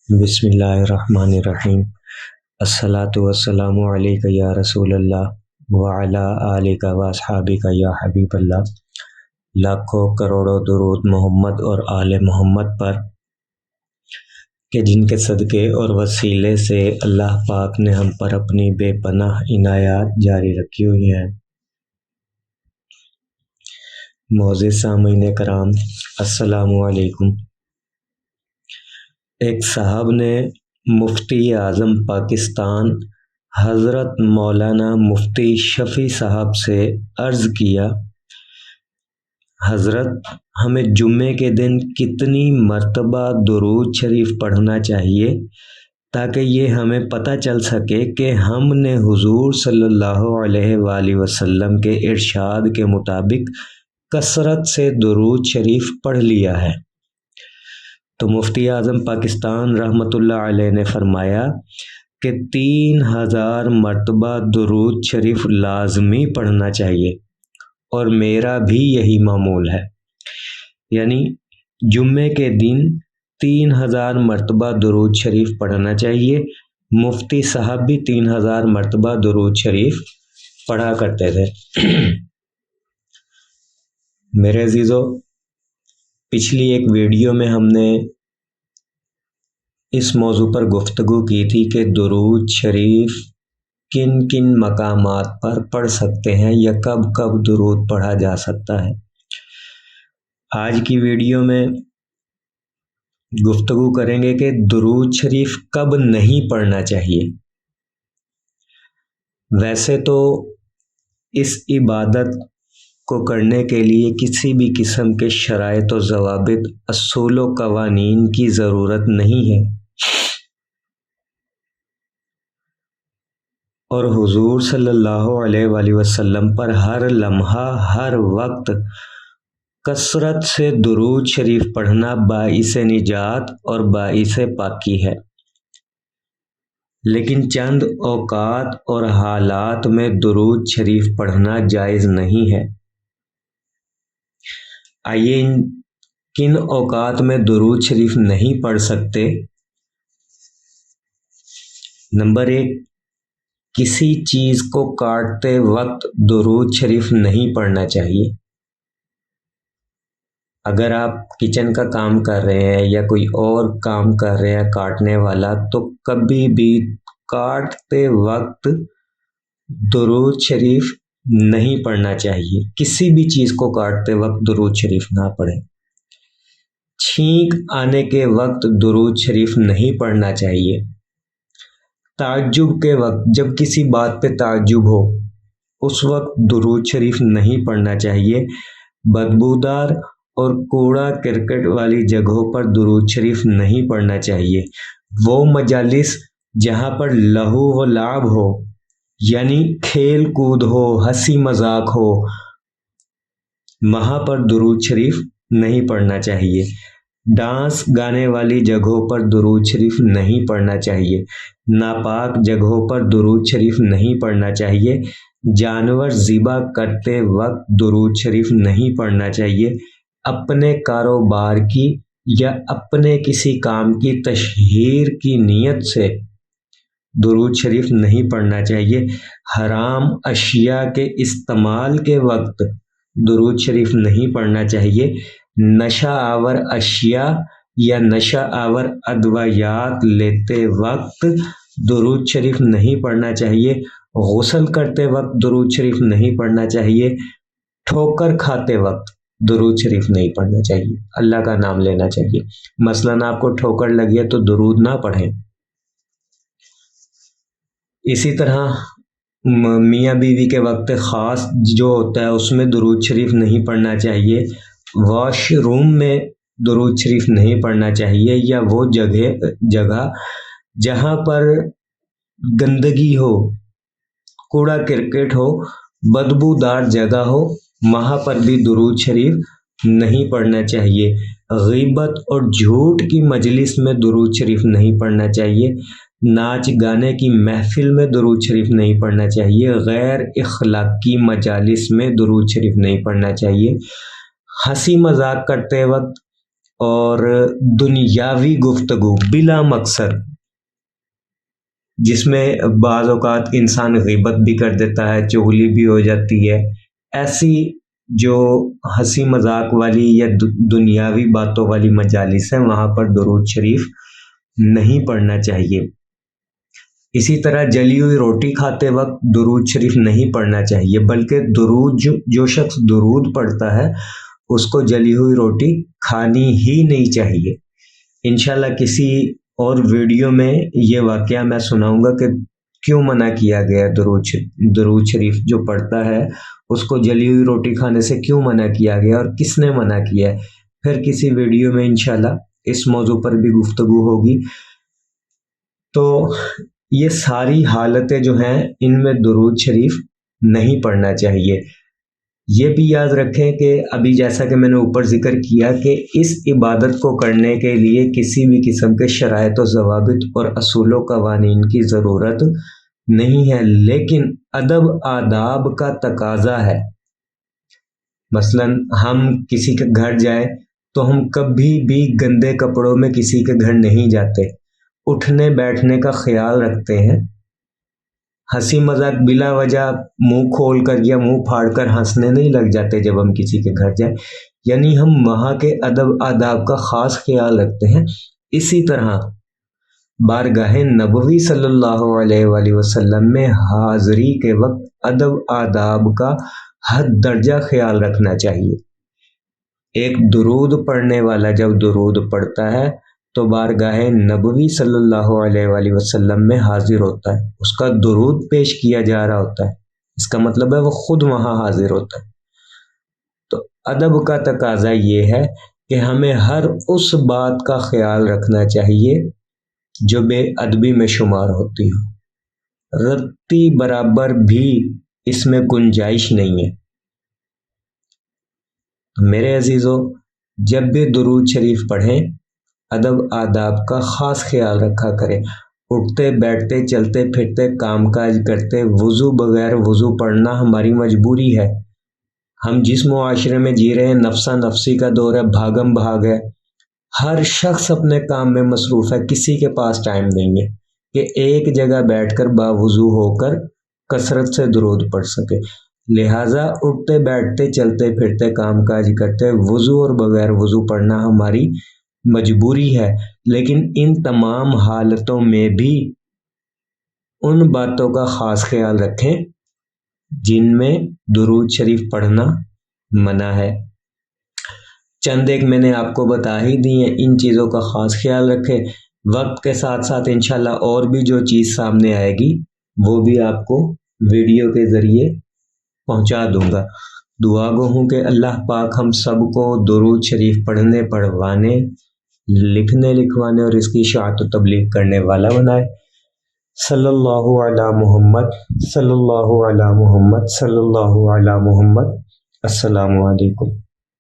بسم اللہ الرحمن الرحیم۔ الصلاۃ والسلام علیک یا رسول اللہ وعلی آلک و اصحابک یا حبیب اللہ۔ لاکھوں کروڑوں درود محمد اور آل محمد پر کہ جن کے صدقے اور وسیلے سے اللہ پاک نے ہم پر اپنی بے پناہ عنایات جاری رکھی ہوئی ہیں۔ معزز سامعین کرام، السلام علیکم۔ ایک صاحب نے مفتی اعظم پاکستان حضرت مولانا مفتی شفیع صاحب سے عرض کیا، حضرت ہمیں جمعے کے دن کتنی مرتبہ درود شریف پڑھنا چاہیے تاکہ یہ ہمیں پتہ چل سکے کہ ہم نے حضور صلی اللہ علیہ وآلہ وسلم کے ارشاد کے مطابق کثرت سے درود شریف پڑھ لیا ہے؟ تو مفتی اعظم پاکستان رحمۃ اللہ علیہ نے فرمایا کہ 3000 مرتبہ درود شریف لازمی پڑھنا چاہیے، اور میرا بھی یہی معمول ہے، یعنی جمعے کے دن 3000 مرتبہ درود شریف پڑھنا چاہیے۔ مفتی صاحب بھی 3000 مرتبہ درود شریف پڑھا کرتے تھے۔ میرے عزیزو، پچھلی ایک ویڈیو میں ہم نے اس موضوع پر گفتگو کی تھی کہ درود شریف کن کن مقامات پر پڑھ سکتے ہیں یا کب کب درود پڑھا جا سکتا ہے۔ آج کی ویڈیو میں گفتگو کریں گے کہ درود شریف کب نہیں پڑھنا چاہیے۔ ویسے تو اس عبادت کو کرنے کے لیے کسی بھی قسم کے شرائط و ضوابط، اصول و قوانین کی ضرورت نہیں ہے، اور حضور صلی اللہ علیہ وآلہ وسلم پر ہر لمحہ ہر وقت کثرت سے درود شریف پڑھنا باعث نجات اور باعث پاکی ہے، لیکن چند اوقات اور حالات میں درود شریف پڑھنا جائز نہیں ہے۔ آئیے کن اوقات میں درود شریف نہیں پڑھ سکتے۔ نمبر 1، کسی چیز کو کاٹتے وقت درود شریف نہیں پڑھنا چاہیے۔ اگر آپ کچن کا کام کر رہے ہیں یا کوئی اور کام کر رہے ہیں کاٹنے والا، تو کبھی بھی کاٹتے وقت درود شریف نہیں پڑھنا چاہیے۔ کسی بھی چیز کو کاٹتے وقت درود شریف نہ پڑھیں۔ چھینک آنے کے وقت درود شریف نہیں پڑھنا چاہیے۔ تعجب کے وقت، جب کسی بات پہ تعجب ہو، اس وقت درود شریف نہیں پڑھنا چاہیے۔ بدبودار اور کوڑا کرکٹ والی جگہوں پر درود شریف نہیں پڑھنا چاہیے۔ وہ مجالس جہاں پر لہو و لعب ہو، یعنی کھیل کود ہو، ہنسی مذاق ہو، وہاں پر درود شریف نہیں پڑھنا چاہیے۔ ڈانس گانے والی جگہوں پر درود شریف نہیں پڑھنا چاہیے۔ ناپاک جگہوں پر درود شریف نہیں پڑھنا چاہیے۔ جانور ذبح کرتے وقت درود شریف نہیں پڑھنا چاہیے۔ اپنے کاروبار کی یا اپنے کسی کام کی تشہیر کی نیت سے درود شریف نہیں پڑھنا چاہیے۔ حرام اشیاء کے استعمال کے وقت درود شریف نہیں پڑھنا چاہیے۔ نشہ آور اشیاء یا نشہ آور ادویات لیتے وقت درود شریف نہیں پڑھنا چاہیے۔ غسل کرتے وقت درود شریف نہیں پڑھنا چاہیے۔ ٹھوکر کھاتے وقت درود شریف نہیں پڑھنا چاہیے، اللہ کا نام لینا چاہیے۔ مثلاً آپ کو ٹھوکر لگی ہے تو درود نہ پڑھیں۔ اسی طرح میاں بیوی کے وقت خاص جو ہوتا ہے اس میں درود شریف نہیں پڑھنا چاہیے۔ واش روم میں درود شریف نہیں پڑھنا چاہیے، یا وہ جگہ جہاں پر گندگی ہو، کوڑا کرکٹ ہو، بدبودار جگہ ہو، وہاں پر بھی درود شریف نہیں پڑھنا چاہیے۔ غیبت اور جھوٹ کی مجلس میں درود شریف نہیں پڑھنا چاہیے۔ ناچ گانے کی محفل میں درود شریف نہیں پڑھنا چاہیے۔ غیر اخلاقی مجالس میں درود شریف نہیں پڑھنا چاہیے۔ ہنسی مذاق کرتے وقت اور دنیاوی گفتگو بلا مقصد، جس میں بعض اوقات انسان غیبت بھی کر دیتا ہے، چغلی بھی ہو جاتی ہے، ایسی جو ہنسی مذاق والی یا دنیاوی باتوں والی مجالس ہیں وہاں پر درود شریف نہیں پڑھنا چاہیے۔ اسی طرح جلی ہوئی روٹی کھاتے وقت درود شریف نہیں پڑھنا چاہیے، بلکہ درود جو شخص درود پڑھتا ہے اس کو جلی ہوئی روٹی کھانی ہی نہیں چاہیے۔ انشاءاللہ کسی اور ویڈیو میں یہ واقعہ میں سناؤں گا کہ کیوں منع کیا گیا درود شریف جو پڑھتا ہے اس کو جلی ہوئی روٹی کھانے سے کیوں منع کیا گیا اور کس نے منع کیا ہے۔ پھر کسی ویڈیو میں انشاءاللہ اس موضوع پر بھی گفتگو ہوگی۔ تو یہ ساری حالتیں جو ہیں ان میں درود شریف نہیں پڑھنا چاہیے۔ یہ بھی یاد رکھیں کہ ابھی جیسا کہ میں نے اوپر ذکر کیا کہ اس عبادت کو کرنے کے لیے کسی بھی قسم کے شرائط و ضوابط اور اصول و قوانین کی ضرورت نہیں ہے، لیکن ادب آداب کا تقاضا ہے۔ مثلا ہم کسی کے گھر جائیں تو ہم کبھی بھی گندے کپڑوں میں کسی کے گھر نہیں جاتے، اٹھنے بیٹھنے کا خیال رکھتے ہیں، ہنسی مذاق بلا وجہ منہ کھول کر یا منہ پھاڑ کر ہنسنے نہیں لگ جاتے جب ہم کسی کے گھر جائیں، یعنی ہم وہاں کے ادب آداب کا خاص خیال رکھتے ہیں۔ اسی طرح بارگاہ نبوی صلی اللہ علیہ وآلہ وسلم میں حاضری کے وقت ادب آداب کا حد درجہ خیال رکھنا چاہیے۔ ایک درود پڑھنے والا جب درود پڑھتا ہے تو بارگاہ نبوی صلی اللہ علیہ وآلہ وسلم میں حاضر ہوتا ہے، اس کا درود پیش کیا جا رہا ہوتا ہے، اس کا مطلب ہے وہ خود وہاں حاضر ہوتا ہے۔ تو ادب کا تقاضا یہ ہے کہ ہمیں ہر اس بات کا خیال رکھنا چاہیے جو بے ادبی میں شمار ہوتی ہو، رتی برابر بھی اس میں گنجائش نہیں ہے۔ میرے عزیزو، جب بھی درود شریف پڑھیں ادب آداب کا خاص خیال رکھا کریں۔ اٹھتے بیٹھتے چلتے پھرتے کام کاج کرتے وضو بغیر وضو پڑھنا ہماری مجبوری ہے۔ ہم جس معاشرے میں جی رہے ہیں نفسا نفسی کا دور ہے، بھاگم بھاگ ہے، ہر شخص اپنے کام میں مصروف ہے، کسی کے پاس ٹائم نہیں ہے کہ ایک جگہ بیٹھ کر باوضو ہو کر کثرت سے درود پڑھ سکے۔ لہٰذا اٹھتے بیٹھتے چلتے پھرتے کام کاج کرتے وضو اور بغیر وضو پڑھنا ہماری مجبوری ہے، لیکن ان تمام حالتوں میں بھی ان باتوں کا خاص خیال رکھیں جن میں درود شریف پڑھنا منع ہے۔ چند ایک میں نے آپ کو بتا ہی دی ہیں، ان چیزوں کا خاص خیال رکھیں۔ وقت کے ساتھ ساتھ انشاءاللہ اور بھی جو چیز سامنے آئے گی وہ بھی آپ کو ویڈیو کے ذریعے پہنچا دوں گا۔ دعا گو ہوں کہ اللہ پاک ہم سب کو درود شریف پڑھنے پڑھوانے، لکھنے لکھوانے اور اس کی اشاعت و تبلیغ کرنے والا بنائے۔ صلی اللہ علی محمد، صلی اللہ علی محمد، صلی اللہ علی محمد۔ السلام علیکم۔